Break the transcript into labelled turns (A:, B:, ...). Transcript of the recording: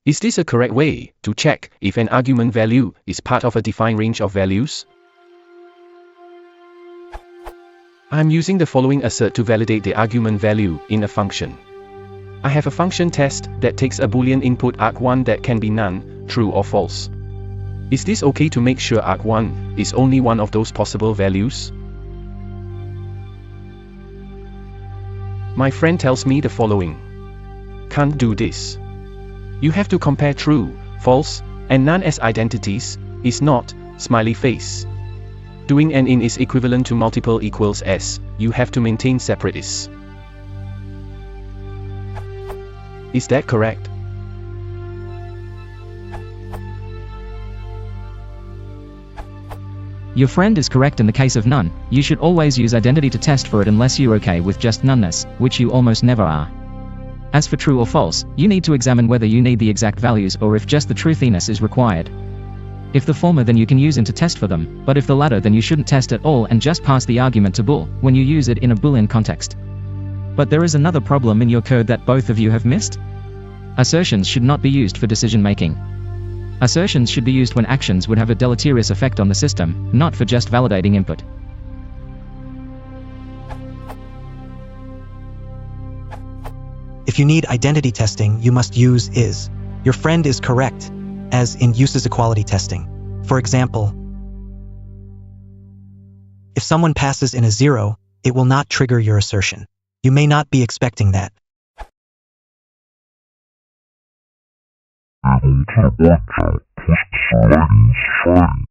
A: Is this a correct way to check if an argument value is part of a defined range of values? I am using the following assert to validate the argument value in a function. I have a function test that takes a Boolean input arg1 that can be none, true or false. Is this okay to make sure arg1 is only one of those possible values? My friend tells me the following. Can't do this. You have to compare true, false, and none as identities, is not, smiley face. Doing an in is equivalent to multiple equals s, you have to maintain separate is. Is that correct?
B: Your friend is correct in the case of none. You should always use identity to test for it unless you're okay with just noneness, which you almost never are. As for true or false, you need to examine whether you need the exact values or if just the truthiness is required. If the former, then you can use int to test for them, but if the latter, then you shouldn't test at all and just pass the argument to bool when you use it in a Boolean context. But there is another problem in your code that both of you have missed. Assertions should not be used for decision making. Assertions should be used when actions would have a deleterious effect on the system, not for just validating input.
C: If you need identity testing, you must use is. Your friend is correct, as in uses equality testing. For example, if someone passes in a 0, it will not trigger your assertion. You may not be expecting that.
D: 이동키 먼저 포스트 슬라이딩 샤인